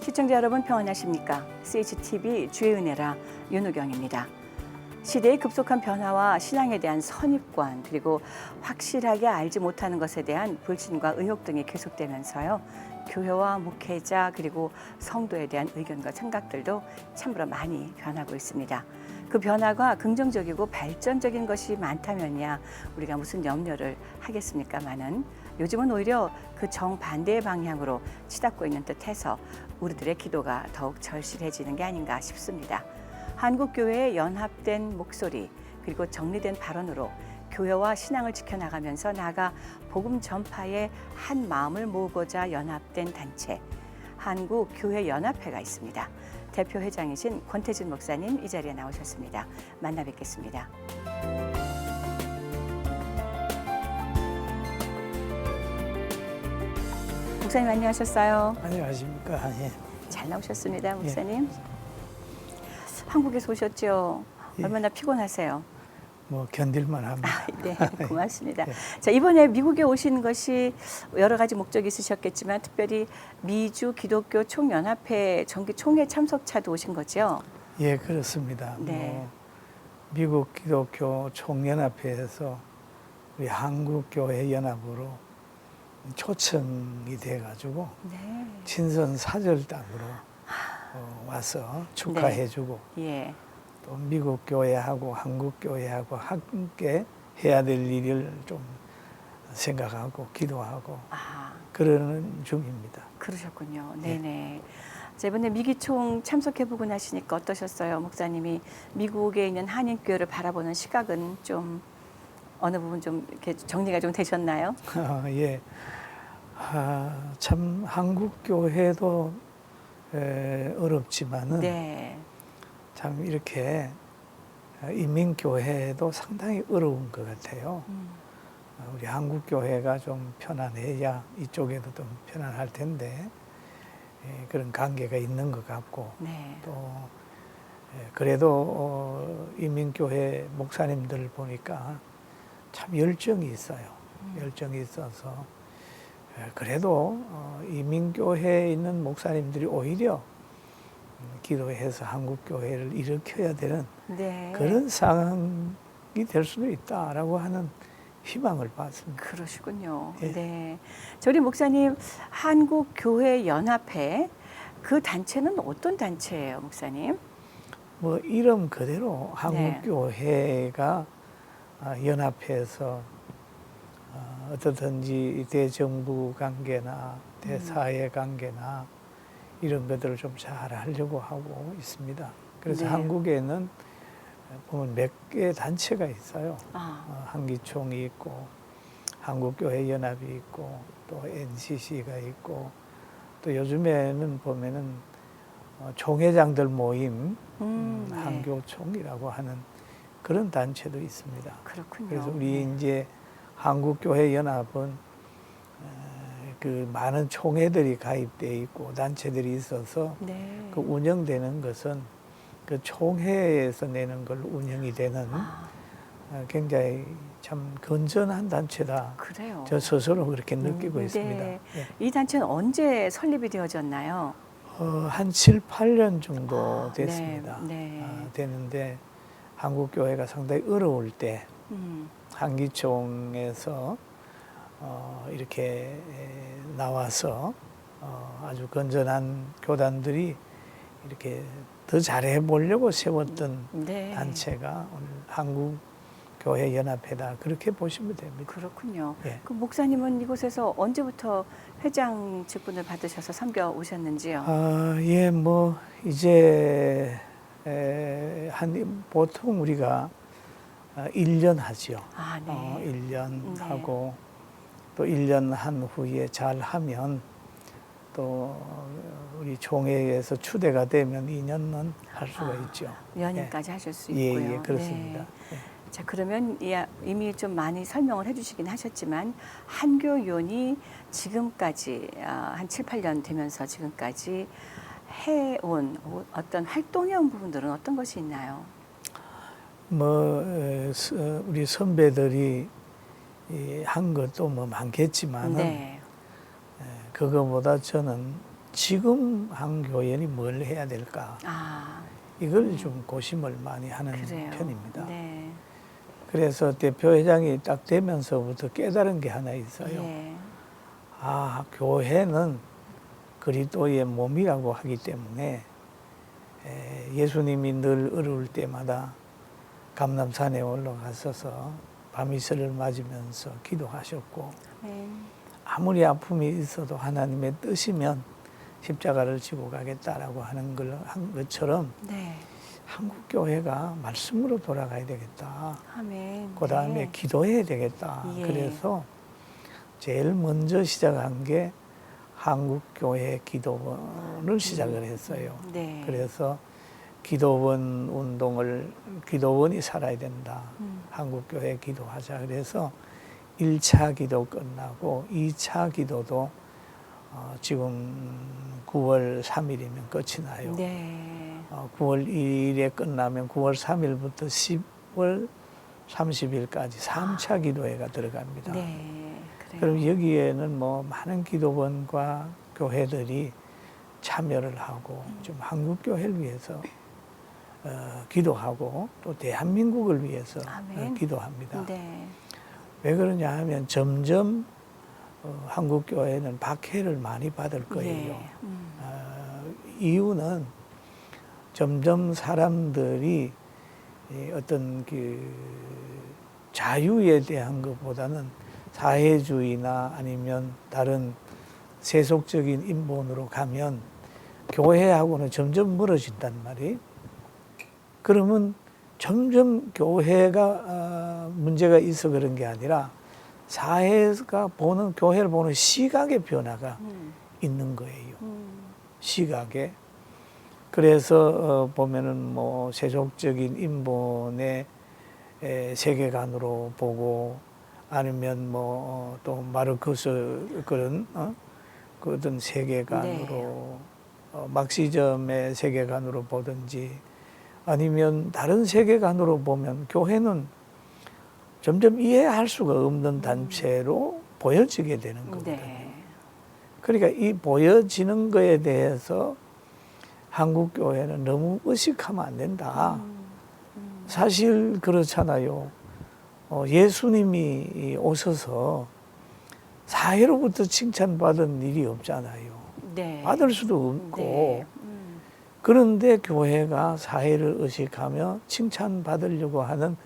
시청자 여러분 평안하십니까? CHTV 주의 은혜라 윤우경입니다. 시대의 급속한 변화와 신앙에 대한 선입관 그리고 확실하게 알지 못하는 것에 대한 불신과 의혹 등이 계속되면서요. 교회와 목회자 그리고 성도에 대한 의견과 생각들도 참으로 많이 변하고 있습니다. 그 변화가 긍정적이고 발전적인 것이 많다면야 우리가 무슨 염려를 하겠습니까마는 요즘은 오히려 그 정반대의 방향으로 치닫고 있는 듯해서 우리들의 기도가 더욱 절실해지는 게 아닌가 싶습니다. 한국교회의 연합된 목소리 그리고 정리된 발언으로 교회와 신앙을 지켜나가면서 나아가 복음 전파에 한 마음을 모으고자 연합된 단체 한국교회연합회가 있습니다. 대표 회장이신 권태진 목사님 이 자리에 나오셨습니다. 만나 뵙겠습니다. 목사님 안녕하셨어요? 안녕하십니까. 예. 잘 나오셨습니다, 목사님. 예. 한국에서 오셨죠? 예. 얼마나 피곤하세요? 뭐 견딜만 합니다. 네, 고맙습니다. 예. 자, 이번에 미국에 오신 것이 여러 가지 목적이 있으셨겠지만 특별히 미주 기독교 총연합회 정기 총회 참석차도 오신 거죠? 예, 그렇습니다. 네. 뭐 미국 기독교 총연합회에서 우리 한국교회 연합으로 초청이 돼가지고 네. 친선 사절단으로 와서 축하해주고 예. 또 미국 교회하고 한국 교회하고 함께 해야 될 일을 좀 생각하고 기도하고 그러는 중입니다. 그러셨군요. 네네. 자, 이번에 미기총 참석해보고 나시니까 어떠셨어요? 목사님이 미국에 있는 한인교회를 바라보는 시각은 좀 어느 부분 좀 이렇게 정리가 좀 되셨나요? 예. 참 한국 교회도 어렵지만은 네. 참 이렇게 이민교회도 상당히 어려운 것 같아요. 우리 한국교회가 좀 편안해야 이쪽에도 좀 편안할 텐데 그런 관계가 있는 것 같고 네. 또 그래도 이민교회 목사님들 보니까 참 열정이 있어요. 열정이 있어서 그래도 이민교회에 있는 목사님들이 오히려 기도해서 한국교회를 일으켜야 되는 네. 그런 상황이 될 수도 있다라고 하는 희망을 봤습니다. 그러시군요. 예. 네. 저희 목사님 한국교회연합회 그 단체는 어떤 단체예요, 목사님? 뭐 이름 그대로 한국교회가 연합해서 어떻든지 대정부 관계나 대사회 관계나 이런 것들을 좀 잘 하려고 하고 있습니다. 그래서 네. 한국에는 보면 몇 개 단체가 있어요. 한기총이 있고 한국교회연합이 있고 또 NCC가 있고 또 요즘에는 보면은 총회장들 모임 네. 한교총이라고 하는 그런 단체도 있습니다. 그렇군요. 그래서 우리 이제 한국교회연합은 그 많은 총회들이 가입되어 있고 단체들이 있어서 네. 그 운영되는 것은 그 총회에서 내는 걸 운영이 되는 굉장히 참 건전한 단체다. 그래요. 저 스스로 그렇게 느끼고 있습니다. 네. 예. 이 단체는 언제 설립이 되어졌나요? 한 7, 8년 정도 됐습니다. 네. 되는데 한국교회가 상당히 어려울 때 한기총에서 이렇게 나와서 아주 건전한 교단들이 이렇게 더 잘해 보려고 세웠던 네. 단체가 오늘 한국교회연합회다 그렇게 보시면 됩니다. 그렇군요. 예. 그 목사님은 이곳에서 언제부터 회장 직분을 받으셔서 섬겨 오셨는지요? 예, 뭐 이제 보통 우리가 1년 하죠. 네. 1년 네. 하고 또 1년 한 후에 잘 하면 또 우리 총회에서 추대가 되면 2년은 할 수가 있죠. 연임까지 하실 수 예, 있고요. 예, 그렇습니다. 네. 자, 그러면 이미 좀 많이 설명을 해주시긴 하셨지만 한교연이 지금까지 한 7, 8년 되면서 지금까지 해온 어떤 활동해온 부분들은 어떤 것이 있나요? 뭐 우리 선배들이 한 것도 뭐 많겠지만은 네. 그거보다 저는 지금 한 교회는 뭘 해야 될까? 아, 이걸 좀 고심을 많이 하는 그래요. 편입니다. 네. 그래서 대표회장이 딱 되면서부터 깨달은 게 하나 있어요. 예. 아, 교회는 그리스도의 몸이라고 하기 때문에 예수님이 늘 어려울 때마다 감람산에 올라가셔서 밤이슬을 맞으면서 기도하셨고, 아멘. 아무리 아픔이 있어도 하나님의 뜻이면 십자가를 지고 가겠다라고 하는 걸 한 것처럼 네. 한국 교회가 말씀으로 돌아가야 되겠다. 아멘. 그 다음에 네. 기도해야 되겠다. 예. 그래서 제일 먼저 시작한 게 한국 교회 기도원을 시작을 했어요. 네. 그래서 기도원 운동을, 기도원이 살아야 된다. 한국 교회 기도하자. 그래서 1차 기도 끝나고 2차 기도도 지금 9월 3일이면 끝이 나요. 네. 9월 2일에 끝나면 9월 3일부터 10월 30일까지 3차 기도회가 들어갑니다. 네. 그래요. 그럼 여기에는 뭐 많은 기도원과 교회들이 참여를 하고 좀 한국 교회를 위해서 기도하고 또 대한민국을 위해서 아멘. 기도합니다. 네. 왜 그러냐 하면 점점 한국 교회는 박해를 많이 받을 거예요. 예. 이유는 점점 사람들이 어떤 그 자유에 대한 것보다는 사회주의나 아니면 다른 세속적인 인본으로 가면 교회하고는 점점 멀어진단 말이에요. 그러면 점점 교회가 문제가 있어 그런 게 아니라 사회가 보는, 교회를 보는 시각의 변화가 있는 거예요. 시각에. 그래서 보면은 뭐 세속적인 인본의 세계관으로 보고, 아니면 뭐 또 마르크스 그런 그 어떤 세계관으로 막시즘의 세계관으로 보든지, 아니면 다른 세계관으로 보면 교회는 점점 이해할 수가 없는 단체로 보여지게 되는 거거든요. 네. 그러니까 이 보여지는 거에 대해서 한국 교회는 너무 의식하면 안 된다. 사실 그렇잖아요. 예수님이 오셔서 사회로부터 칭찬받은 일이 없잖아요. 네. 받을 수도 없고. 네. 그런데 교회가 사회를 의식하며 칭찬받으려고 하는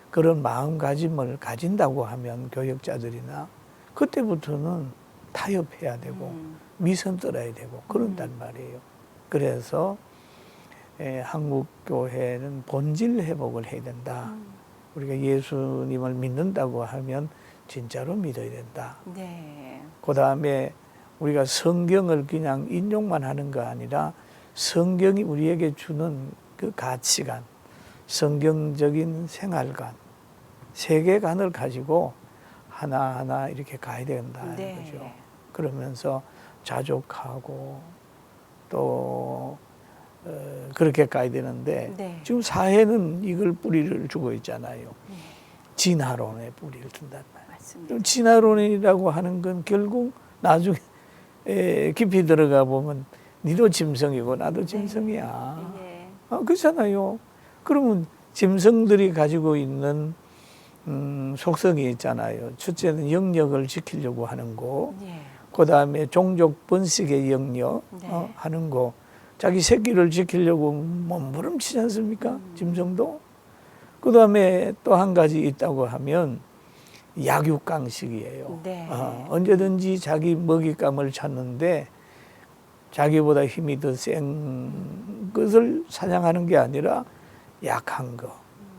그런 마음가짐을 가진다고 하면 교역자들이나 그때부터는 타협해야 되고 미선 떨어야 되고 그런단 말이에요. 그래서 한국 교회는 본질 회복을 해야 된다. 우리가 예수님을 믿는다고 하면 진짜로 믿어야 된다. 네. 그 다음에 우리가 성경을 그냥 인용만 하는 거 아니라 성경이 우리에게 주는 그 가치관, 성경적인 생활관, 세계관을 가지고 하나하나 이렇게 가야 된다. 네. 거죠. 그러면서 자족하고 또 그렇게 가야 되는데 네. 지금 사회는 이걸 뿌리를 주고 있잖아요. 진화론의 뿌리를 둔단 말이에요. 맞습니다. 진화론이라고 하는 건 결국 나중에 깊이 들어가 보면 니도 짐승이고 나도 짐승이야. 예. 그렇잖아요. 그러면 짐승들이 가지고 있는 속성이 있잖아요. 첫째는 영역을 지키려고 하는 거. 예. 그 다음에 종족 번식의 영역 네. 하는 거. 자기 새끼를 지키려고 몸부림치지 않습니까? 짐승도. 그 다음에 또 한 가지 있다고 하면 약육강식이에요. 네. 언제든지 자기 먹잇감을 찾는데 자기보다 힘이 더 센 것을 사냥하는 게 아니라 약한 거,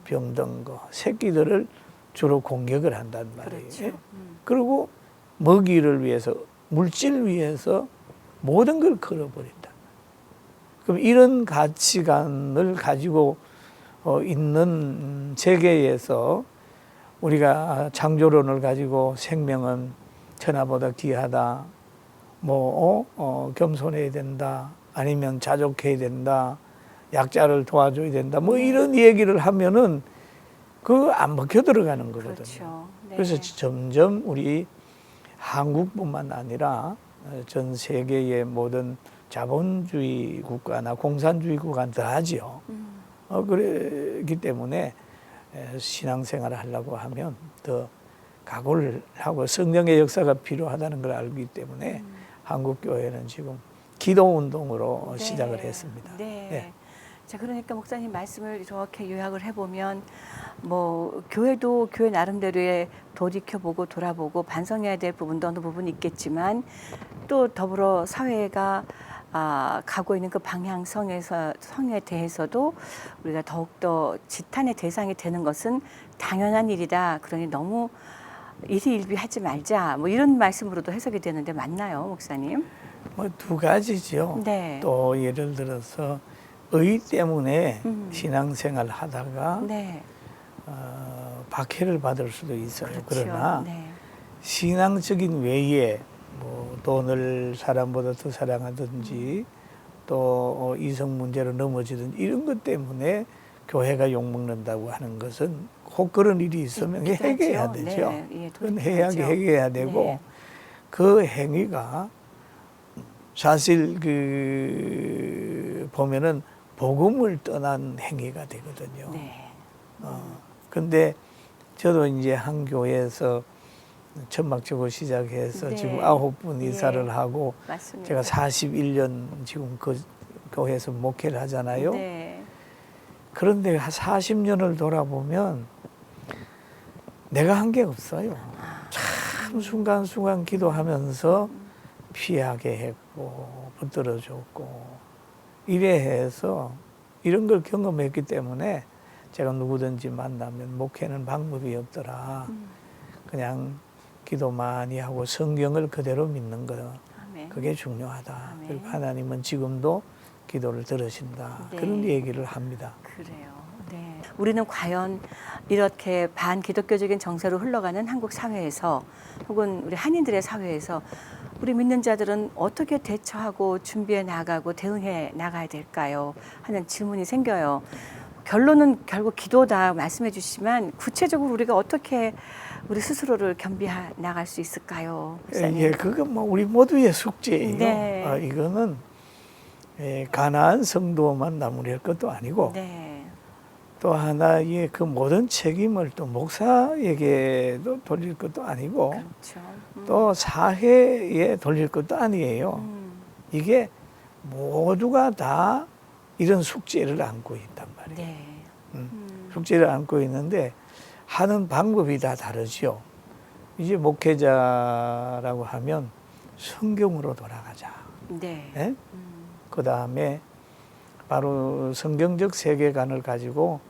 병든 거, 새끼들을 주로 공격을 한단 말이에요. 그렇죠. 그리고 먹이를 위해서, 물질 위해서 모든 걸 걸어버린다. 그럼 이런 가치관을 가지고 있는 세계에서 우리가 창조론을 가지고 생명은 천하보다 귀하다, 겸손해야 된다, 아니면 자족해야 된다, 약자를 도와줘야 된다, 이런 얘기를 하면은 그거 안 먹혀 들어가는 거거든요. 그렇죠. 네. 그래서 점점 우리 한국뿐만 아니라 전 세계의 모든 자본주의 국가나 공산주의 국가는 더하지요. 그렇기 때문에 신앙생활을 하려고 하면 더 각오를 하고 성령의 역사가 필요하다는 걸 알기 때문에 한국 교회는 지금 기도 운동으로 네. 시작을 했습니다. 네. 네. 자, 그러니까 목사님 말씀을 이렇게 요약을 해보면 뭐 교회도 교회 나름대로의 돌이켜보고 돌아보고 반성해야 될 부분도 어느 부분 있겠지만 또 더불어 사회가 가고 있는 그 방향성에 대해서도 우리가 더욱더 지탄의 대상이 되는 것은 당연한 일이다. 그러니 너무 일희일비하지 말자. 뭐 이런 말씀으로도 해석이 되는데 맞나요, 목사님? 뭐 두 가지죠. 네. 또 예를 들어서 의 때문에 신앙생활 하다가 네. 박해를 받을 수도 있어요. 그렇죠. 그러나 네. 신앙적인 외에 뭐 돈을 사람보다 더 사랑하든지 또 이성 문제로 넘어지든지 이런 것 때문에 교회가 욕먹는다고 하는 것은 혹 그런 일이 있으면 해결해야 되죠. 네. 예, 그건 해결해야 되고 네. 그 행위가 사실 보면은 복음을 떠난 행위가 되거든요. 네. 근데 저도 이제 한 교회에서 천막적으로 시작해서 네. 지금 9분 예. 이사를 하고 맞습니다. 제가 41년 지금 그 교회에서 목회를 하잖아요. 네. 그런데 40년을 돌아보면 내가 한 게 없어요. 참 순간순간 기도하면서 피하게 했고 붙들어줬고 이래 해서 이런 걸 경험했기 때문에 제가 누구든지 만나면 목회는 방법이 없더라. 그냥 기도 많이 하고 성경을 그대로 믿는 거 아멘. 그게 중요하다. 아멘. 그리고 하나님은 지금도 기도를 들으신다. 네. 그런 얘기를 합니다. 그래요. 네. 우리는 과연 이렇게 반기독교적인 정세로 흘러가는 한국 사회에서 혹은 우리 한인들의 사회에서 우리 믿는 자들은 어떻게 대처하고 준비해 나가고 대응해 나가야 될까요? 하는 질문이 생겨요. 결론은 결국 기도다 말씀해 주시지만 구체적으로 우리가 어떻게 우리 스스로를 겸비해 나갈 수 있을까요? 목사님? 예, 그건 뭐 우리 모두의 숙제예요. 네. 이거는 가나안 성도만 나무랄 것도 아니고 네. 또 하나의 그 모든 책임을 또 목사에게도 돌릴 것도 아니고 그렇죠. 또 사회에 돌릴 것도 아니에요. 이게 모두가 다 이런 숙제를 안고 있단 말이에요. 네. 숙제를 안고 있는데 하는 방법이 다 다르죠. 이제 목회자라고 하면 성경으로 돌아가자. 네. 예? 그 다음에 바로 성경적 세계관을 가지고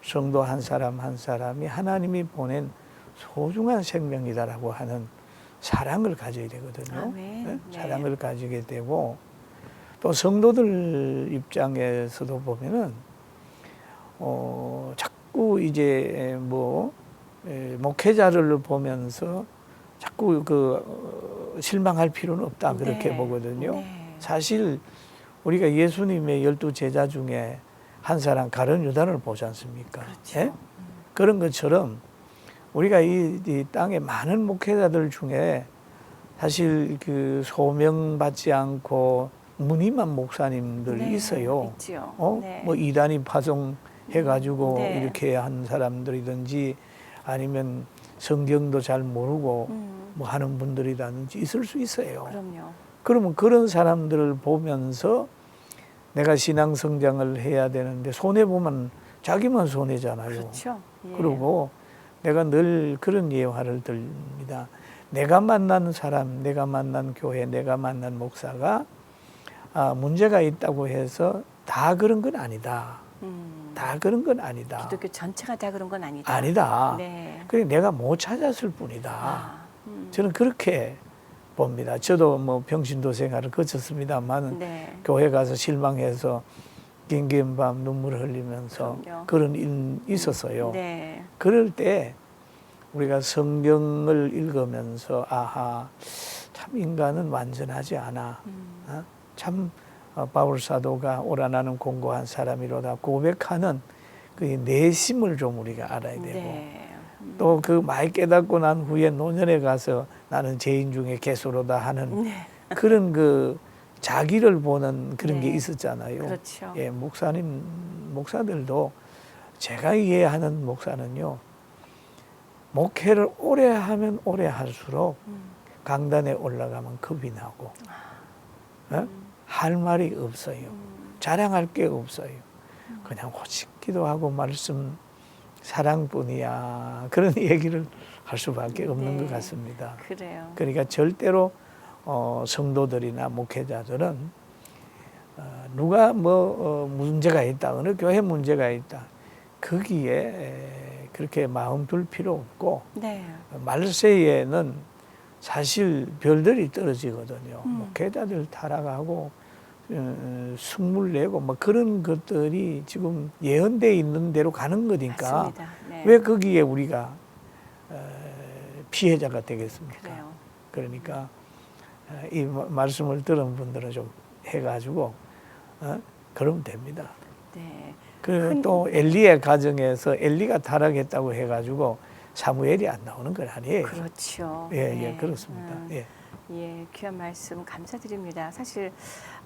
성도 한 사람 한 사람이 하나님이 보낸 소중한 생명이다라고 하는 사랑을 가져야 되거든요. 아멘. 예? 네. 사랑을 가지게 되고 또 성도들 입장에서도 보면은 자꾸 이제 목회자를 보면서 자꾸 실망할 필요는 없다 그렇게 네. 보거든요. 네. 사실 우리가 예수님의 12 제자 중에 한 사람 가룟 유다를 보지 않습니까? 그렇죠. 예? 그런 것처럼 우리가 이 땅의 많은 목회자들 중에 사실 소명받지 않고 무늬만 목사님들 네, 있어요. 있지요. 네. 뭐 이단이 파송해가지고 네. 이렇게 한 사람들이든지 아니면 성경도 잘 모르고 뭐 하는 분들이라든지 있을 수 있어요. 그럼요. 그러면 그런 사람들을 보면서 내가 신앙 성장을 해야 되는데 손해보면 자기만 손해잖아요. 그렇죠. 예. 그리고 내가 늘 그런 예화를 듭니다. 내가 만난 사람, 내가 만난 교회, 내가 만난 목사가 문제가 있다고 해서 다 그런 건 아니다. 다 그런 건 아니다. 기독교 전체가 다 그런 건 아니다. 아니다. 네. 그래 내가 못 찾았을 뿐이다. 저는 그렇게 봅니다. 저도 뭐 병신도 생활을 거쳤습니다만 네. 교회 가서 실망해서 긴긴 밤 눈물 흘리면서 그럼요. 그런 일 있었어요. 네. 그럴 때 우리가 성경을 읽으면서 참 인간은 완전하지 않아. 참 바울 사도가 오라 나는 공고한 사람이로다 고백하는 그 내심을 좀 우리가 알아야 되고 네. 또 그 많이 깨닫고 난 후에 노년에 가서 나는 죄인 중에 개수로다 하는 네. 그런 자기를 보는 그런 게 네. 있었잖아요. 그렇죠. 예, 목사들도 제가 이해하는 목사는요, 목회를 오래 하면 오래 할수록 강단에 올라가면 겁이 나고, 할 말이 없어요. 자랑할 게 없어요. 그냥 오직 기도하고 말씀 사랑뿐이야. 그런 얘기를 할 수밖에 없는 네. 것 같습니다. 그래요. 그러니까 절대로 성도들이나 목회자들은 누가 문제가 있다, 어느 교회 문제가 있다, 거기에 그렇게 마음 둘 필요 없고, 네. 말세에는 사실 별들이 떨어지거든요. 목회자들 타락하고 숙물 내고 뭐 그런 것들이 지금 예언돼 있는 대로 가는 거니까 맞습니다. 네. 왜 거기에 우리가 피해자가 되겠습니까? 그래요. 그러니까 이 말씀을 들은 분들은 좀 해가지고 그러면 됩니다. 네. 그리고 또 엘리의 가정에서 엘리가 타락했다고 해가지고 사무엘이 안 나오는 건 아니에요. 그렇죠. 예, 네. 예, 그렇습니다. 예. 예, 귀한 말씀 감사드립니다. 사실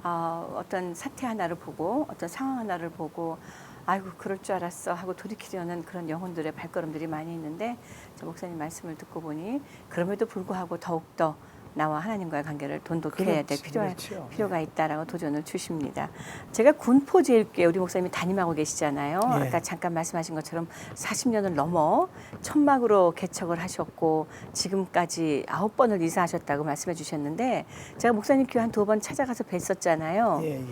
어떤 사태 하나를 보고 어떤 상황 하나를 보고 아이고 그럴 줄 알았어 하고 돌이키려는 그런 영혼들의 발걸음들이 많이 있는데 저 목사님 말씀을 듣고 보니 그럼에도 불구하고 더욱더 나와 하나님과의 관계를 돈독히 해야 될 그렇죠. 필요가 있다라고 도전을 주십니다. 제가 군포제일교회 우리 목사님이 담임하고 계시잖아요. 예. 아까 잠깐 말씀하신 것처럼 40년을 넘어 천막으로 개척을 하셨고 지금까지 9번을 이사하셨다고 말씀해 주셨는데 제가 목사님 교회 한 2번 찾아가서 뵀었잖아요. 예, 예.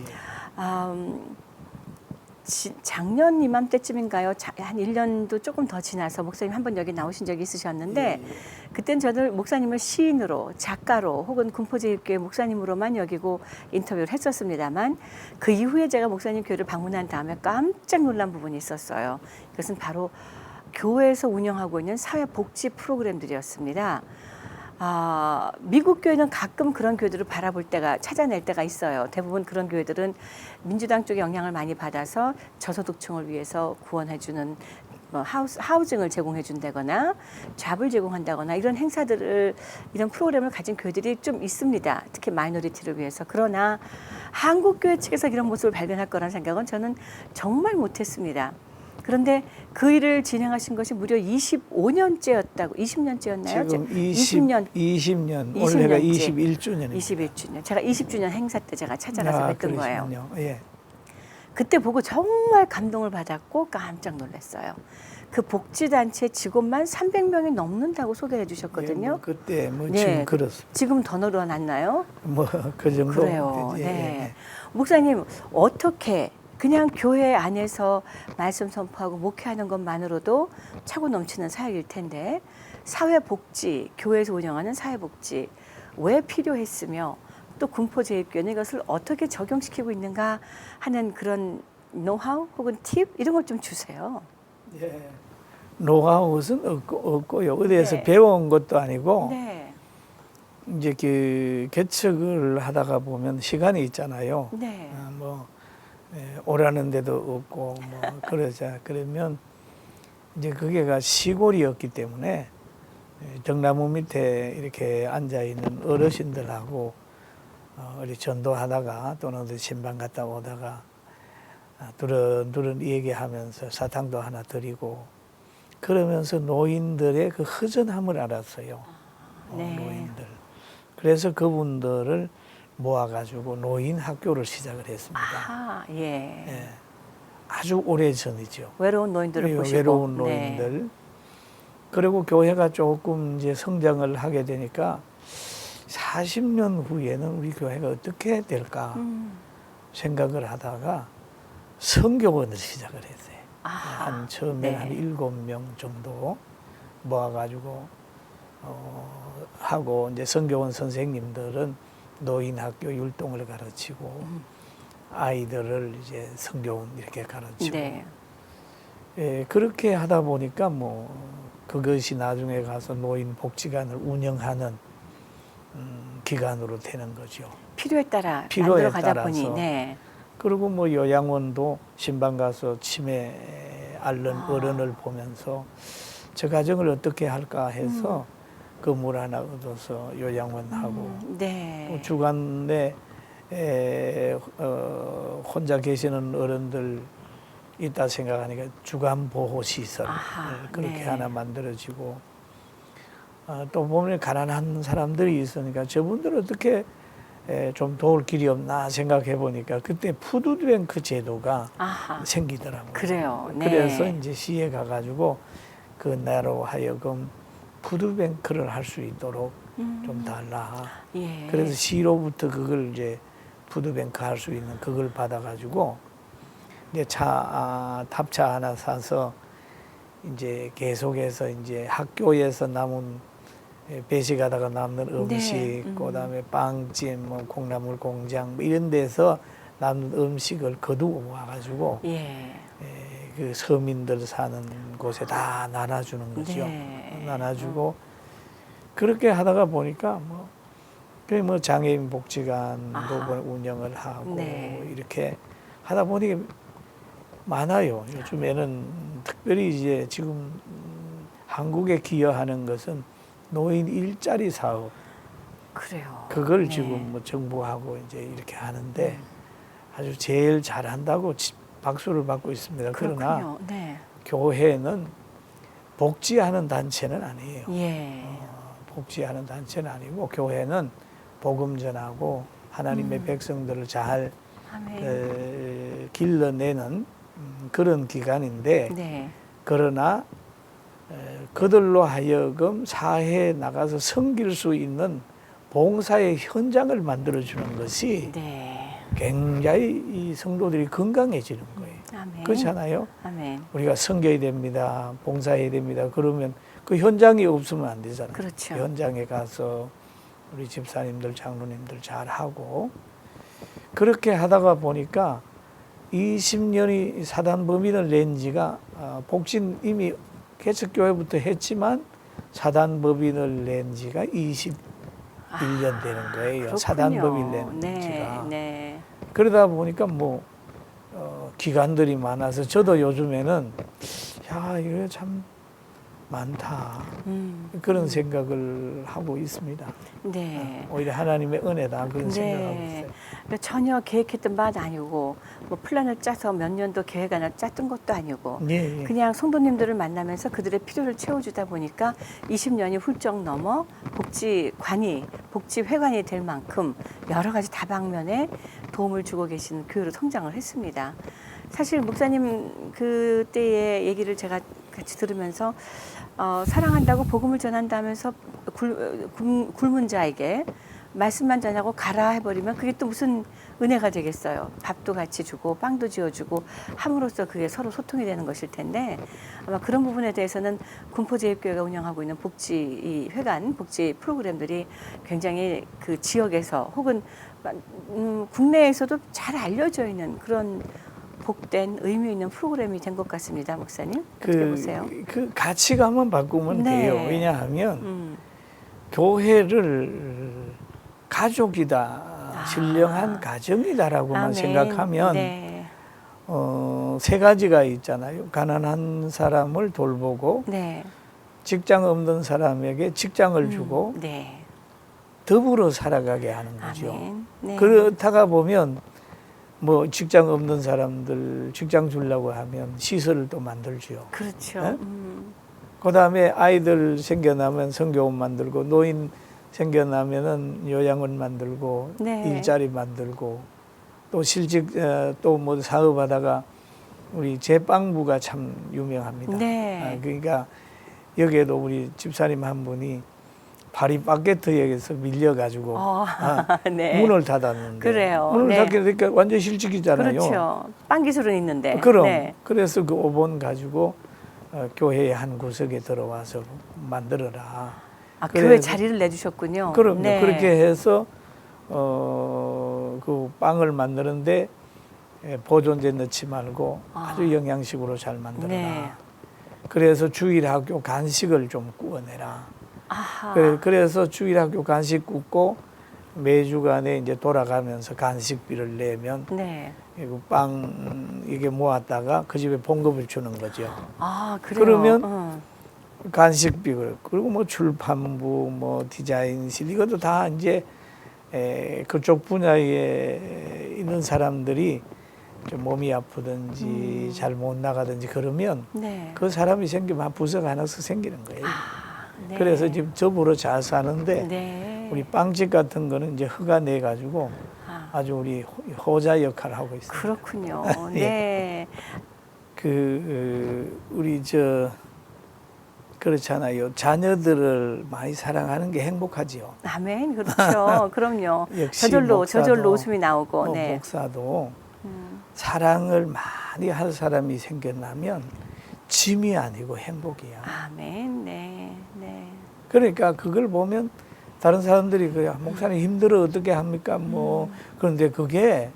작년 이맘때쯤인가요? 한 1년도 조금 더 지나서 목사님 한 번 여기 나오신 적이 있으셨는데 예, 예. 그땐 저는 목사님을 시인으로 작가로 혹은 군포제일교회 목사님으로만 여기고 인터뷰를 했었습니다만 그 이후에 제가 목사님 교회를 방문한 다음에 깜짝 놀란 부분이 있었어요. 그것은 바로 교회에서 운영하고 있는 사회복지 프로그램들이었습니다. 미국 교회는 가끔 그런 교회들을 바라볼 때가 찾아낼 때가 있어요. 대부분 그런 교회들은 민주당 쪽의 영향을 많이 받아서 저소득층을 위해서 구원해주는 하우징을 제공해준다거나 잡을 제공한다거나 이런 행사들을 이런 프로그램을 가진 교회들이 좀 있습니다. 특히 마이너리티를 위해서. 그러나 한국 교회 측에서 이런 모습을 발견할 거라는 생각은 저는 정말 못했습니다. 그런데 그 일을 진행하신 것이 무려 25년째였다고, 20년째였나요? 지금 20년. 20년, 올해가 20년째. 21주년입니다. 21주년. 제가 20주년 행사 때 제가 찾아가서 뵀던 거예요. 그러시군요. 예. 그때 보고 정말 감동을 받았고 깜짝 놀랐어요. 그 복지단체 직원만 300명이 넘는다고 소개해 주셨거든요. 예, 뭐 그때 뭐 네. 지금 그렇습니다. 지금 더 늘어났나요? 뭐 그 정도. 그래요. 예, 네. 목사님 어떻게 그냥 교회 안에서 말씀 선포하고 목회하는 것만으로도 차고 넘치는 사역일 텐데 사회복지, 교회에서 운영하는 사회복지 왜 필요했으며 또 군포제일교회는 이것을 어떻게 적용시키고 있는가 하는 그런 노하우 혹은 팁 이런 걸 좀 주세요. 예. 노하우는 없고요. 어디에서 네. 배워온 것도 아니고 네, 이제 그 개척을 하다가 보면 시간이 있잖아요. 네, 오라는 데도 없고 뭐 그러자 그러면 이제 그게가 시골이었기 때문에 등나무 밑에 이렇게 앉아 있는 어르신들하고 우리 전도하다가 또는 어디 신방 갔다 오다가 두런두런 얘기하면서 사탕도 하나 드리고 그러면서 노인들의 그 허전함을 알았어요. 네. 노인들. 그래서 그분들을 모아가지고 노인 학교를 시작을 했습니다. 아, 예. 예. 아주 오래 전이죠. 외로운 노인들을 보시고. 외로운 노인들. 네. 그리고 교회가 조금 이제 성장을 하게 되니까 40년 후에는 우리 교회가 어떻게 될까 생각을 하다가 선교원을 시작을 했어요. 한 처음에 네. 한 7명 정도 모아가지고 하고 이제 선교원 선생님들은 노인 학교 율동을 가르치고 아이들을 이제 선교원 이렇게 가르치고 네. 예, 그렇게 하다 보니까 뭐 그것이 나중에 가서 노인 복지관을 운영하는 기관으로 되는 거죠. 필요에 따라 필요에 만들어 가다 따라서. 보니. 네. 그리고 뭐 요양원도 신방 가서 치매 앓는 어른을 보면서 저 가정을 어떻게 할까 해서 건물 하나 얻어서 요양원 하고 네. 또 주간에 혼자 계시는 어른들 있다 생각하니까 주간 보호 시설 그렇게 네. 하나 만들어지고 또 보면 가난한 사람들이 있으니까 저분들 어떻게 좀 도울 길이 없나 생각해 보니까 그때 푸드뱅크 제도가 아하. 생기더라고요. 그래요. 네. 그래서 이제 시에 가가지고 그 나로 하여금 푸드뱅크를 할 수 있도록 좀 달라. 예. 그래서 시로부터 그걸 이제 푸드뱅크 할 수 있는 그걸 받아가지고 이제 탑차 하나 사서 이제 계속해서 이제 학교에서 남은 배식하다가 남는 음식, 네. 그다음에 빵집, 뭐 콩나물 공장 뭐 이런 데서 남는 음식을 거두고 와가지고 예. 그 서민들 사는 곳에 다 나눠주는 거죠. 네. 나눠주고 그렇게 하다가 보니까 뭐 장애인 복지관도 아하. 운영을 하고 네. 이렇게 하다 보니 많아요. 요즘에는 특별히 이제 지금 한국에 기여하는 것은 노인 일자리 사업 그래요. 그걸 네. 지금 뭐 정부하고 이제 이렇게 하는데 아주 제일 잘한다고 박수를 받고 있습니다. 그러나 그렇군요. 네. 교회는 복지하는 단체는 아니에요. 예. 복지하는 단체는 아니고 교회는 복음 전하고 하나님의 백성들을 잘 아멘. 길러내는 그런 기관인데 네. 그러나 그들로 하여금 사회에 나가서 섬길 수 있는 봉사의 현장을 만들어주는 것이 네. 굉장히 이 성도들이 건강해지는 거예요. 아멘. 그렇잖아요. 아멘. 우리가 섬겨야 됩니다. 봉사해야 됩니다. 그러면 그 현장이 없으면 안 되잖아요. 그렇죠. 현장에 가서 우리 집사님들, 장로님들 잘하고 그렇게 하다가 보니까 20년이 사단법인을 낸 지가 복진 이미 개척교회부터 했지만 사단법인을 낸 지가 21년 되는 거예요. 그렇군요. 사단법인 낸 네. 지가. 네. 그러다 보니까 기관들이 많아서 저도 요즘에는 야 이거 참 많다 그런 생각을 하고 있습니다. 네. 오히려 하나님의 은혜다 그런 생각하고 네. 있어요. 전혀 계획했던 바도 아니고 뭐 플랜을 짜서 몇 년도 계획 하나 짰던 것도 아니고 예, 예. 그냥 성도님들을 만나면서 그들의 필요를 채워주다 보니까 20년이 훌쩍 넘어 복지회관이 될 만큼 여러 가지 다방면에 도움을 주고 계시는 교회로 성장을 했습니다. 사실 목사님 그때의 얘기를 제가 같이 들으면서 사랑한다고 복음을 전한다면서 굶은 자에게 말씀만 전하고 가라 해버리면 그게 또 무슨 은혜가 되겠어요. 밥도 같이 주고 빵도 지어주고 함으로써 그게 서로 소통이 되는 것일 텐데 아마 그런 부분에 대해서는 군포제일교회가 운영하고 있는 복지회관 복지 프로그램들이 굉장히 그 지역에서 혹은 국내에서도 잘 알려져 있는 그런 복된 의미 있는 프로그램이 된 것 같습니다, 목사님. 어떻게 보세요? 그 가치관만 바꾸면 네. 돼요. 왜냐하면 교회를 가족이다, 신령한 가정이다라고만 아멘. 생각하면 네. 세 가지가 있잖아요. 가난한 사람을 돌보고 네. 직장 없는 사람에게 직장을 주고 네. 더불어 살아가게 하는 거죠. 아멘. 네. 그렇다가 보면 뭐 직장 없는 사람들 직장 주려고 하면 시설을 또 만들죠. 그렇죠. 네? 그다음에 아이들 생겨나면 성교원 만들고 노인 생겨나면은 요양원 만들고 네. 일자리 만들고 또 실직 또 뭐 사업하다가 우리 제빵부가 참 유명합니다. 네. 그러니까 여기에도 우리 집사님 한 분이 파리바게트역에서 밀려가지고 네. 문을 닫았는데 그래요. 문을 네. 닫으니까 완전 실직이잖아요. 그렇죠. 빵 기술은 있는데. 그럼 네. 그래서 그 5번 가지고 교회의 한 구석에 들어와서 만들어라. 교회 자리를 내주셨군요. 그럼요. 네. 그렇게 해서 그 빵을 만드는데 보존제 넣지 말고 아주 영양식으로 잘 만들어라. 네. 그래서 주일학교 간식을 좀 구워내라. 아하. 그래서 주일학교 간식 굽고 매주간에 이제 돌아가면서 간식비를 내면 네. 빵 이게 모았다가 그 집에 봉급을 주는 거죠. 그래요. 그러면 간식비 그리고 뭐 출판부 뭐 디자인실 이것도 다 이제 그쪽 분야에 있는 사람들이 좀 몸이 아프든지 잘 못 나가든지 그러면 네. 그 사람이 생기면 부서가 하나씩 생기는 거예요. 네. 그래서 지금 저보로 잘 사는데 네. 우리 빵집 같은 거는 이제 허가 내 가지고 아주 우리 호자 역할을 하고 있어요. 그렇군요. 예. 네. 우리 그렇잖아요. 자녀들을 많이 사랑하는 게 행복하지요. 아멘. 그렇죠. 그럼요. 역시 저절로 목사도, 웃음이 나오고. 네. 목사도 사랑을 많이 할 사람이 생겨나면 짐이 아니고 행복이야. 아멘. 네. 네. 그러니까 그걸 보면 다른 사람들이 그래 목사님 힘들어 어떻게 합니까? 그런데 그게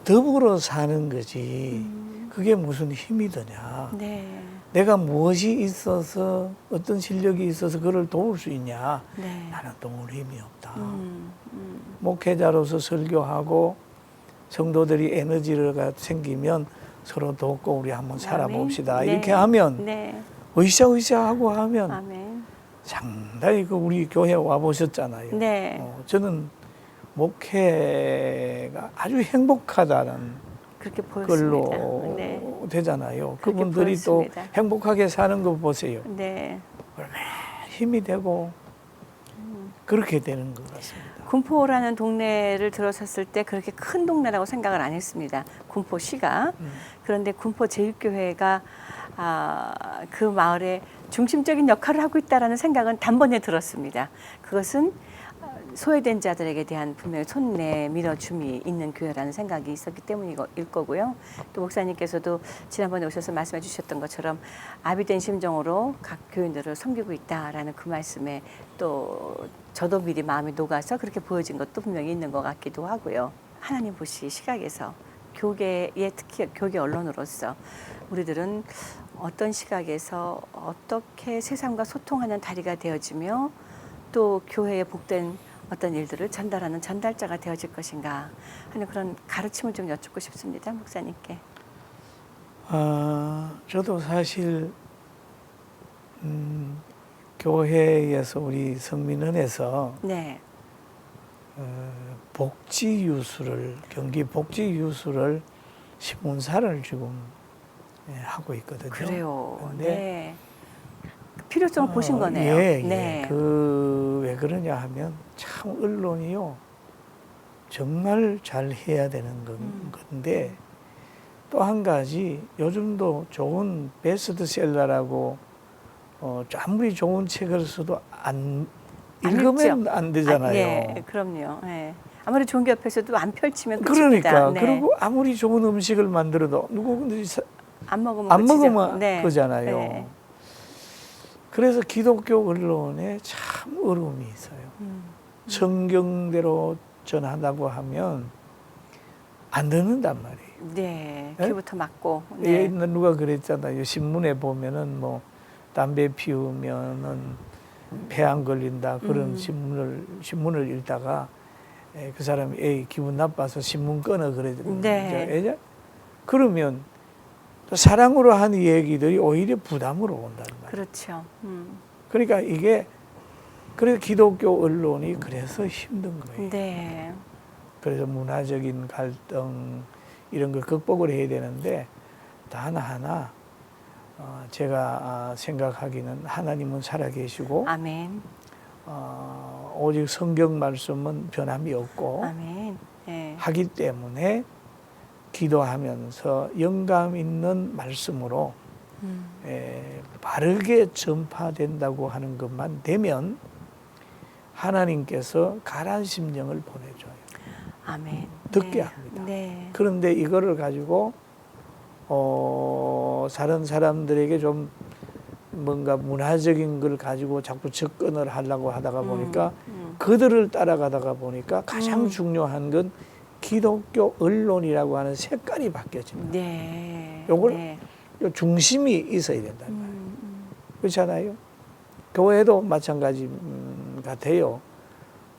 더불어 사는 거지. 그게 무슨 힘이 드냐? 네. 내가 무엇이 있어서 어떤 실력이 있어서 그를 도울 수 있냐? 네. 나는 도울 힘이 없다. 목회자로서 설교하고 성도들이 에너지가 생기면 서로 돕고 우리 한번 살아봅시다. 아멘. 이렇게 네. 하면 네. 으쌰으쌰하고 하면 아멘. 상당히 우리 교회 와 보셨잖아요. 네. 저는 목회가 아주 행복하다는 그렇게 걸로 보였습니다. 네. 되잖아요. 그렇게 그분들이 또 보였습니다. 행복하게 사는 거 보세요. 네. 얼마나 힘이 되고 그렇게 되는 것 같습니다. 군포라는 동네를 들어섰을 때 그렇게 큰 동네라고 생각을 안 했습니다. 군포시가. 그런데 군포 제일교회가 그 마을의 중심적인 역할을 하고 있다라는 생각은 단번에 들었습니다. 그것은 소외된 자들에게 대한 분명히 손 내밀어줌이 있는 교회라는 생각이 있었기 때문일 거고요. 또 목사님께서도 지난번에 오셔서 말씀해 주셨던 것처럼 아비된 심정으로 각 교인들을 섬기고 있다라는 그 말씀에 또 저도 미리 마음이 녹아서 그렇게 보여진 것도 분명히 있는 것 같기도 하고요. 하나님 보시 시각에서 교계의 특히 교계 언론으로서 우리들은 어떤 시각에서 어떻게 세상과 소통하는 다리가 되어지며 또 교회에 복된 어떤 일들을 전달하는 전달자가 되어질 것인가 하는 그런 가르침을 좀 여쭙고 싶습니다. 목사님께. 저도 사실 교회에서 우리 성민은에서 네. 경기 복지유수를 신문사를 지금 하고 있거든요. 그래요. 근데 네. 필요성을 보신 거네요. 예, 네. 왜 그러냐 하면 참 언론이요 정말 잘 해야 되는 건데 또 한 가지 요즘도 좋은 베스트셀러라고 아무리 좋은 책을 써도 안 읽으면 안 되잖아요. 예, 그럼요. 예. 아무리 좋은 게 옆에서도 안 펼치면 끝입니다. 그러니까 네. 그리고 아무리 좋은 음식을 만들어도 누구든지 안 먹으면 안 끝이죠. 먹으면 네. 그잖아요. 네. 그래서 기독교 언론에 참 어려움이 있어요. 성경대로 전한다고 하면 안 듣는단 말이에요. 네, 네? 귀부터 막고. 네. 옛날 누가 그랬잖아요. 신문에 보면은 뭐 담배 피우면은 폐 안 걸린다 그런 신문을 읽다가 그 사람이 기분 나빠서 신문 끊어 그러더라고요. 네. 그러면 또 사랑으로 하는 얘기들이 오히려 부담으로 온다는 말이에요. 그렇죠. 그러니까 그래서 기독교 언론이 그래서 힘든 거예요. 네. 그래서 문화적인 갈등 이런 걸 극복을 해야 되는데 또 하나하나 제가 생각하기는 하나님은 살아계시고 아멘. 오직 성경 말씀은 변함이 없고 아멘. 네. 하기 때문에 기도하면서 영감 있는 말씀으로 바르게 전파된다고 하는 것만 되면 하나님께서 가란 심령을 보내줘요. 아멘. 듣게 네. 합니다. 네. 그런데 이거를 가지고 다른 사람들에게 좀 뭔가 문화적인 걸 가지고 자꾸 접근을 하려고 하다가 보니까 그들을 따라가다가 보니까 가장 중요한 건 기독교 언론이라고 하는 색깔이 바뀌어집니다. 네. 요걸 네. 요 중심이 있어야 된다는 말이에요. 그렇잖아요. 교회도 마찬가지 같아요.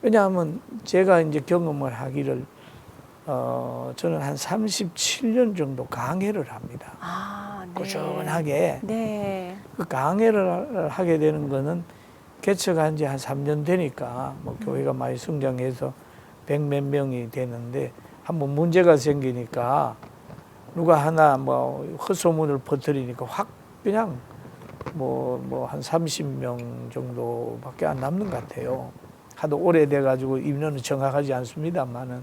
왜냐하면 제가 이제 경험을 하기를 저는 한 37년 정도 강해를 합니다. 네. 꾸준하게. 네. 그 강해를 하게 되는 거는 개척한 지 한 3년 되니까 뭐 교회가 많이 성장해서 백몇 명이 되는데 한번 문제가 생기니까 누가 하나 뭐 헛소문을 퍼뜨리니까 확 그냥 뭐 한 30명 정도밖에 안 남는 것 같아요. 하도 오래돼 가지고 인원은 정확하지 않습니다만은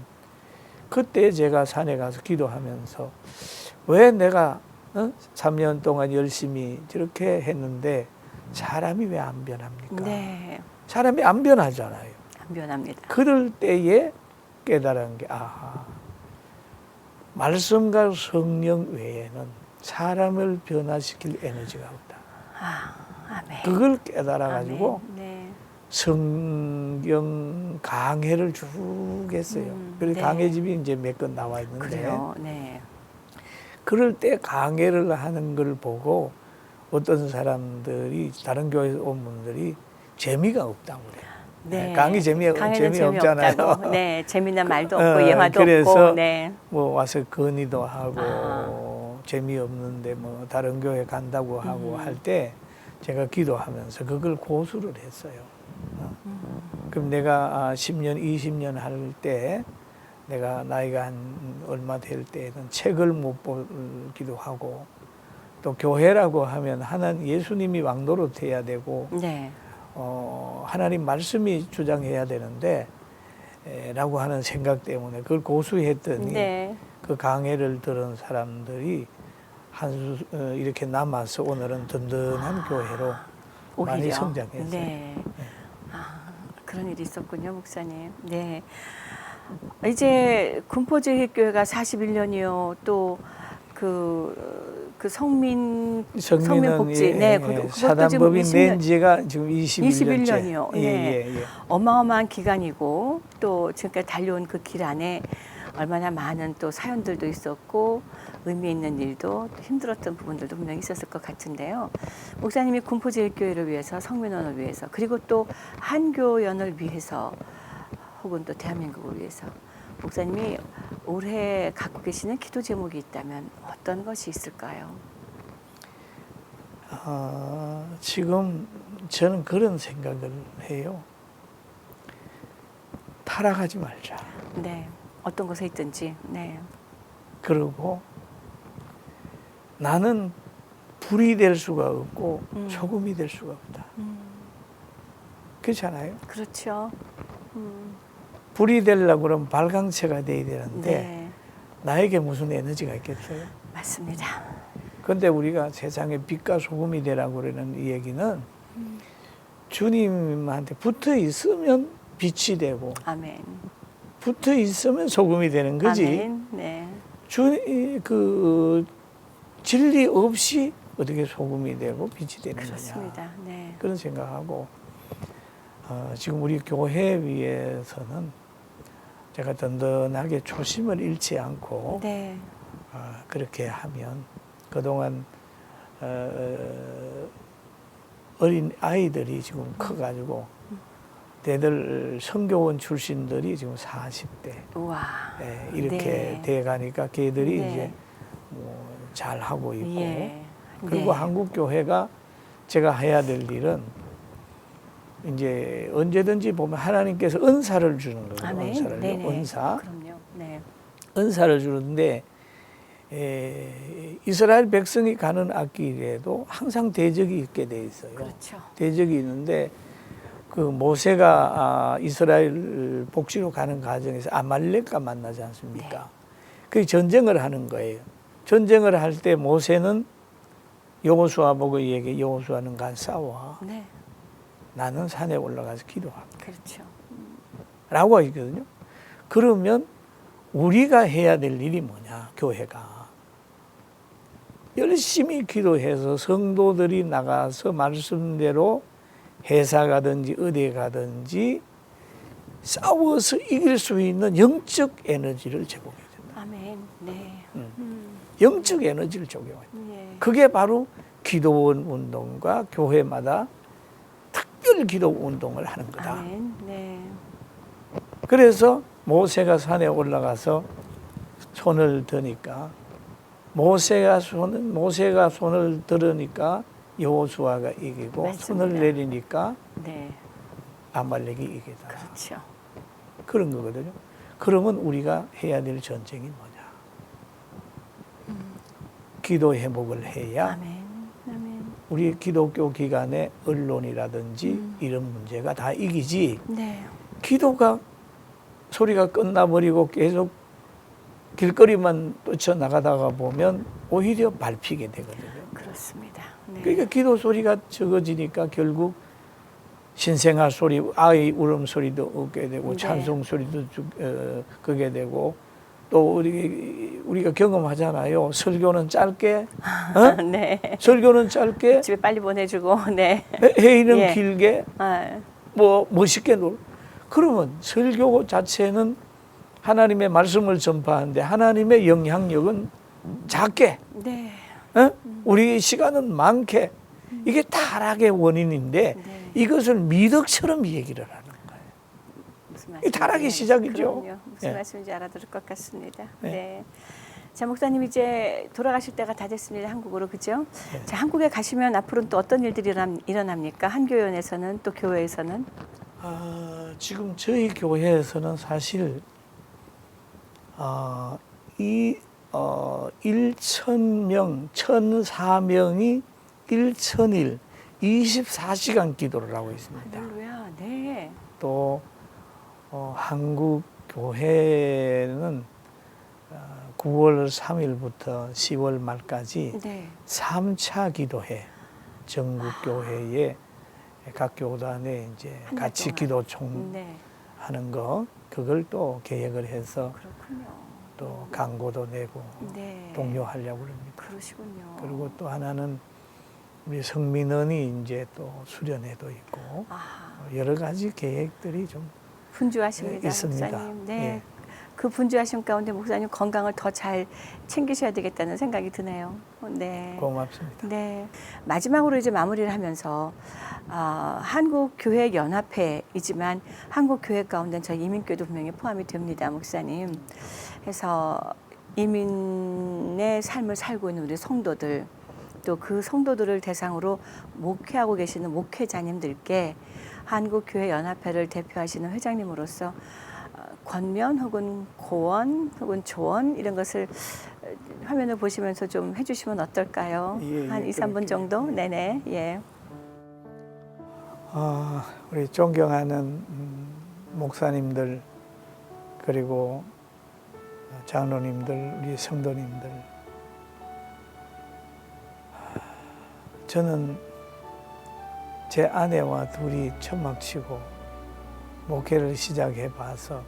그때 제가 산에 가서 기도하면서 왜 내가 3년 동안 열심히 저렇게 했는데 사람이 왜 안 변합니까? 네. 사람이 안 변하잖아요. 안 변합니다. 그럴 때에 깨달은 게 아하, 말씀과 성령 외에는 사람을 변화시킬 에너지가 없다. 아멘. 그걸 깨달아 가지고 네. 성경 강해를 쭉 했어요. 그래서 네. 강해집이 이제 몇 건 나와 있는데 그래요. 네. 그럴 때 강해를 하는 걸 보고 어떤 사람들이 다른 교회에서 온 분들이 재미가 없다고 그래요. 네. 강의 강의는 재미없잖아요. 재미없다고. 네. 재미난 말도 없고 예화도 그래서 없고. 네. 뭐 와서 건의도 하고 재미없는데 뭐 다른 교회 간다고 하고 할 때 제가 기도하면서 그걸 고수를 했어요. 그럼 내가 10년, 20년 할 때 내가 나이가 한 얼마 될 때에는 책을 못 보기도 하고 또 교회라고 하면 하나님 예수님이 왕노릇 해야 되고 네. 하나님 말씀이 주장해야 되는데 라고 하는 생각 때문에 그걸 고수했더니 네. 그 강해를 들은 사람들이 이렇게 남아서 오늘은 든든한 교회로 많이 오히려. 성장했어요. 네. 그런 일이 있었군요, 목사님. 네. 이제 군포제일교회가 41년이요. 또 그 성민복지, 네, 그것도 지금 사단법인 20년, 낸 지가 지금 21년째. 21년이요. 네. 어마어마한 기간이고 또 지금까지 달려온 그 길 안에 얼마나 많은 또 사연들도 있었고 의미 있는 일도 힘들었던 부분들도 분명히 있었을 것 같은데요. 목사님이 군포제일교회를 위해서 성민원을 위해서 그리고 또 한교연을 위해서 혹은 또 대한민국을 위해서 목사님이 올해 갖고 계시는 기도 제목이 있다면 어떤 것이 있을까요? 지금 저는 그런 생각을 해요. 타락하지 말자. 네, 어떤 것에 있든지. 네, 그리고 나는 불이 될 수가 없고 소금이 될 수가 없다. 그렇잖아요. 그렇죠. 불이 되려고 그러면 발광체가 돼야 되는데 네, 나에게 무슨 에너지가 있겠어요? 맞습니다. 그런데 우리가 세상에 빛과 소금이 되라고 그러는 이 얘기는 주님한테 붙어 있으면 빛이 되고 아멘. 붙어 있으면 소금이 되는 거지. 아멘. 네, 그 진리 없이 어떻게 소금이 되고 빛이 되는 그렇습니다. 거냐. 네, 그런 생각하고 지금 우리 교회 위해서는 제가 든든하게 초심을 잃지 않고 네, 그렇게 하면 그동안 어린 아이들이 지금 커가지고 대들 성교원 출신들이 지금 40대 우와. 이렇게 네. 돼가니까 걔들이 네. 이제 뭐 잘하고 있고 예. 그리고 네. 한국 교회가 제가 해야 될 일은 이제 언제든지 보면 하나님께서 은사를 주는 거예요. 아멘. 은사를요. 네네. 은사. 그럼요. 네. 은사를 주는데 이스라엘 백성이 가는 앞길에도 항상 대적이 있게 돼 있어요. 그렇죠. 대적이 있는데 그 모세가 이스라엘 복지로 가는 과정에서 아말렉과 만나지 않습니까? 네. 그 전쟁을 하는 거예요. 전쟁을 할 때 모세는 여호수아 보고 얘기해. 여호수아는 간 싸워. 네. 나는 산에 올라가서 기도할게. 그렇죠. 라고 하거든요. 그러면 우리가 해야 될 일이 뭐냐, 교회가. 열심히 기도해서 성도들이 나가서 말씀대로 회사 가든지 어디에 가든지 싸워서 이길 수 있는 영적 에너지를 제공해야 된다. 아멘. 네. 영적 에너지를 제공해야 된다. 예. 그게 바로 기도원 운동과 교회마다 특별 기도 운동을 하는 거다. 아멘. 네. 그래서 모세가 산에 올라가서 손을 드니까 모세가 손을 들으니까 여호수아가 이기고 맞습니다. 손을 내리니까 네. 아말렉이 이기다. 그렇죠. 그런 거거든요. 그러면 우리가 해야 될 전쟁이 뭐냐? 기도 회복을 해야 아멘. 아멘. 우리 기독교 기관의 언론이라든지 이런 문제가 다 이기지. 네. 기도가 소리가 끝나버리고 계속 길거리만 뛰쳐나가다가 보면 오히려 밟히게 되거든요. 그렇습니다. 네. 그러니까 기도 소리가 적어지니까 결국 신생아 소리, 아이 울음소리도 없게 되고 네. 찬송 소리도 그게 되고 또 우리가 경험하잖아요. 설교는 짧게, 네. 설교는 짧게, 집에 빨리 보내주고, 네. 회의는 예. 길게, 아, 뭐 멋있게 놀. 그러면 설교 자체는 하나님의 말씀을 전파하는데 하나님의 영향력은 작게, 네. 우리 시간은 많게. 이게 타락의 원인인데 네. 이것을 미덕처럼 얘기를 하는 거예요. 무슨 이 타락의 말씀인지, 시작이죠. 그럼요. 무슨 예. 말씀인지 알아들을 것 같습니다. 네. 네. 자, 목사님 이제 돌아가실 때가 다 됐습니다. 한국으로, 그죠? 네. 자, 한국에 가시면 앞으로는 또 어떤 일들이 일어납니까? 한교연에서는 또 교회에서는? 지금 저희 교회에서는 사실 1,000명, 1,004명이 1,000일 24시간 기도를 하고 있습니다. 할렐루야. 네. 또 한국 교회는 9월 3일부터 10월 말까지 네. 3차 기도회 전국 교회에 각 교단에 이제 한달 같이 동안. 기도 총 네. 하는 거 그걸 또 계획을 해서 그렇군요. 또 광고도 내고 네. 독려하려고 합니다. 그러시군요. 그리고 또 하나는 우리 성민원이 이제 또 수련회도 있고 여러 가지 계획들이 좀 분주하십니다, 있습니다. 목사님. 네. 예. 그 분주하심 가운데 목사님 건강을 더 잘 챙기셔야 되겠다는 생각이 드네요. 네. 고맙습니다. 네. 마지막으로 이제 마무리를 하면서 한국교회연합회이지만 한국교회 가운데는 저희 이민교회도 분명히 포함이 됩니다, 목사님. 그래서 이민의 삶을 살고 있는 우리 성도들 또 그 성도들을 대상으로 목회하고 계시는 목회자님들께 한국교회연합회를 대표하시는 회장님으로서 권면 혹은 고원 혹은 조언 이런 것을 화면을 보시면서 좀 해주시면 어떨까요? 예, 한 2, 3분 그럴게요. 정도? 네네. 예. 우리 존경하는 목사님들 그리고 장로님들, 우리 성도님들, 저는 제 아내와 둘이 천막치고 목회를 시작해 봐서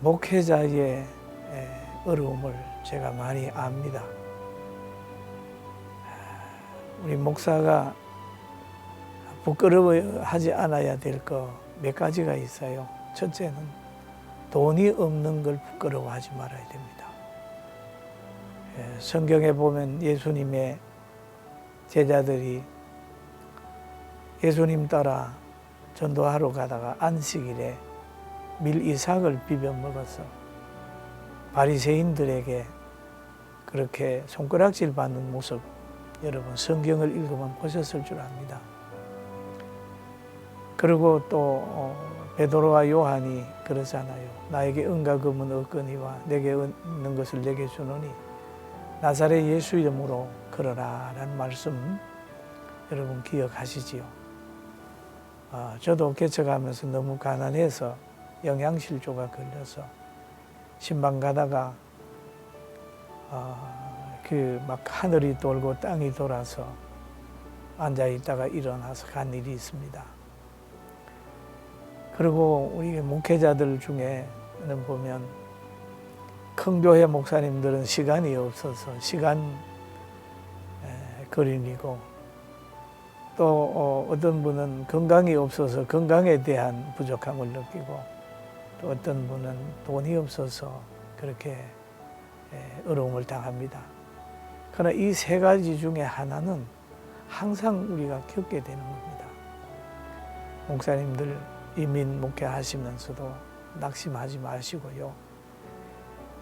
목회자의 어려움을 제가 많이 압니다. 우리 목사가 부끄러워하지 않아야 될 거 몇 가지가 있어요. 첫째는 돈이 없는 걸 부끄러워하지 말아야 됩니다. 성경에 보면 예수님의 제자들이 예수님 따라 전도하러 가다가 안식일에 밀이삭을 비벼 먹어서 바리새인들에게 그렇게 손가락질 받는 모습 여러분 성경을 읽으면 보셨을 줄 압니다. 그리고 또 베드로와 요한이 그러잖아요. 나에게 은과 금은 없거니와 내게 있는 것을 내게 주노니 나사렛 예수 이름으로 걸어라라는 말씀 여러분 기억하시지요? 저도 개척하면서 너무 가난해서 영양실조가 걸려서 신방 가다가 막 하늘이 돌고 땅이 돌아서 앉아 있다가 일어나서 간 일이 있습니다. 그리고 우리 목회자들 중에는 보면 큰 교회 목사님들은 시간이 없어서 시간 거린이고 또 어떤 분은 건강이 없어서 건강에 대한 부족함을 느끼고 또 어떤 분은 돈이 없어서 그렇게 어려움을 당합니다. 그러나 이 세 가지 중에 하나는 항상 우리가 겪게 되는 겁니다. 목사님들 이민 목회하시면서도 낙심하지 마시고요.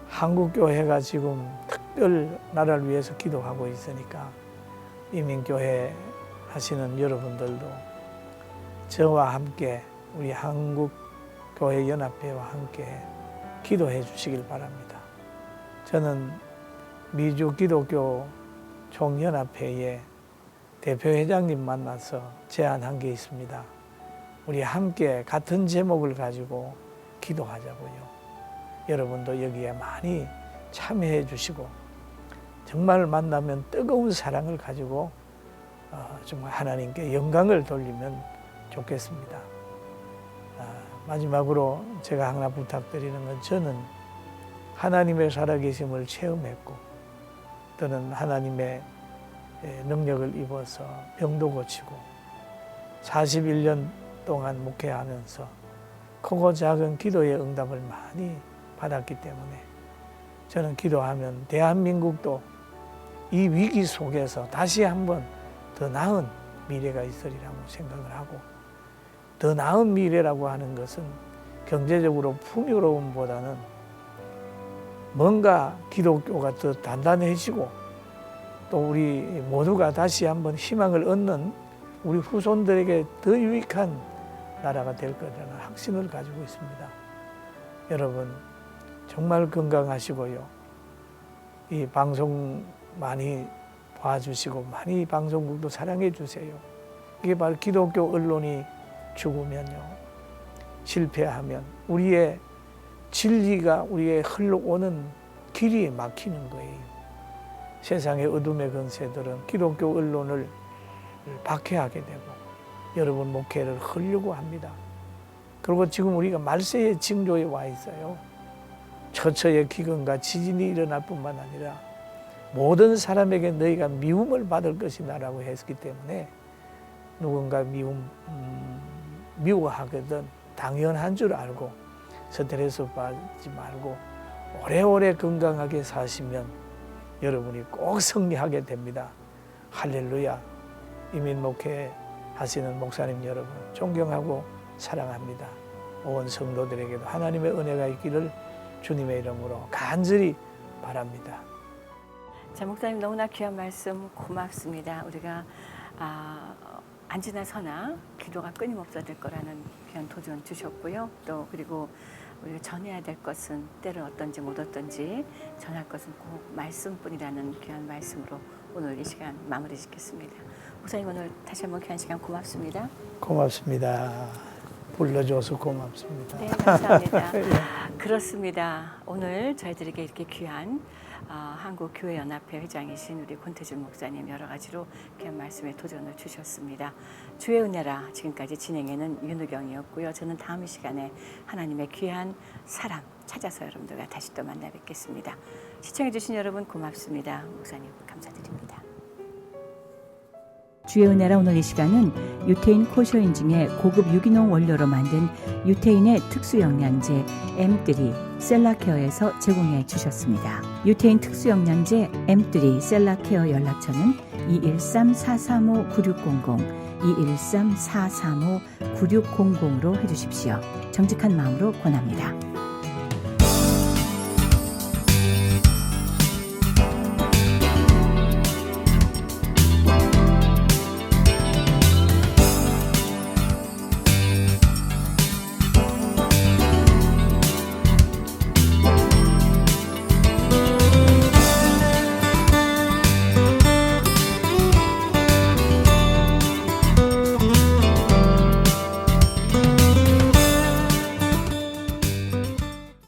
한국교회가 지금 특별 나라를 위해서 기도하고 있으니까 이민교회 하시는 여러분들도 저와 함께 우리 한국 교회 연합회와 함께 기도해 주시길 바랍니다. 저는 미주 기독교 총연합회의 대표회장님 만나서 제안한 게 있습니다. 우리 함께 같은 제목을 가지고 기도하자고요. 여러분도 여기에 많이 참여해 주시고 정말 만나면 뜨거운 사랑을 가지고 정말 하나님께 영광을 돌리면 좋겠습니다. 마지막으로 제가 하나 부탁드리는 건 저는 하나님의 살아계심을 체험했고 또는 하나님의 능력을 입어서 병도 고치고 41년 동안 목회하면서 크고 작은 기도의 응답을 많이 받았기 때문에 저는 기도하면 대한민국도 이 위기 속에서 다시 한번 더 나은 미래가 있으리라고 생각을 하고, 더 나은 미래라고 하는 것은 경제적으로 풍요로움보다는 뭔가 기독교가 더 단단해지고 또 우리 모두가 다시 한번 희망을 얻는 우리 후손들에게 더 유익한 나라가 될 거라는 확신을 가지고 있습니다. 여러분 정말 건강하시고요. 이 방송 많이 봐주시고 많이 방송국도 사랑해 주세요. 이게 바로 기독교 언론이 죽으면요, 실패하면 우리의 진리가 우리의 흘러오는 길이 막히는 거예요. 세상의 어둠의 권세들은 기독교 언론을 박해하게 되고 여러분 목회를 하려고 합니다. 그리고 지금 우리가 말세의 징조에 와 있어요. 처처의 기근과 지진이 일어날 뿐만 아니라 모든 사람에게 너희가 미움을 받을 것이다라고 했기 때문에 누군가 미워하거든 당연한 줄 알고 스트레스 받지 말고 오래오래 건강하게 사시면 여러분이 꼭 승리하게 됩니다. 할렐루야. 이민 목회 하시는 목사님 여러분 존경하고 사랑합니다. 온 성도들에게도 하나님의 은혜가 있기를 주님의 이름으로 간절히 바랍니다. 자, 목사님 너무나 귀한 말씀 고맙습니다. 우리가 안지나 서나 기도가 끊임없어야 될 거라는 귀한 도전 주셨고요. 또 그리고 우리가 전해야 될 것은 때로 어떤지 못 어떤지 전할 것은 꼭 말씀뿐이라는 귀한 말씀으로 오늘 이 시간 마무리 짓겠습니다. 목사님 오늘 다시 한번 귀한 시간 고맙습니다. 고맙습니다. 불러줘서 고맙습니다. 네, 감사합니다. 그렇습니다. 오늘 저희들에게 이렇게 귀한 한국교회연합회 회장이신 우리 권태준 목사님 여러 가지로 귀한 말씀에 도전을 주셨습니다. 주의 은혜라 지금까지 진행에는 윤우경이었고요. 저는 다음 시간에 하나님의 귀한 사람 찾아서 여러분들과 다시 또 만나 뵙겠습니다. 시청해 주신 여러분 고맙습니다. 목사님 감사드립니다. 주의 은혜라 오늘 이 시간은 유태인 코쇼인 중에 고급 유기농 원료로 만든 유태인의 특수영양제 M3 셀라케어에서 제공해 주셨습니다. 유태인 특수영양제 M3 셀라케어 연락처는 213-435-9600, 213-435-9600로 해주십시오. 정직한 마음으로 권합니다.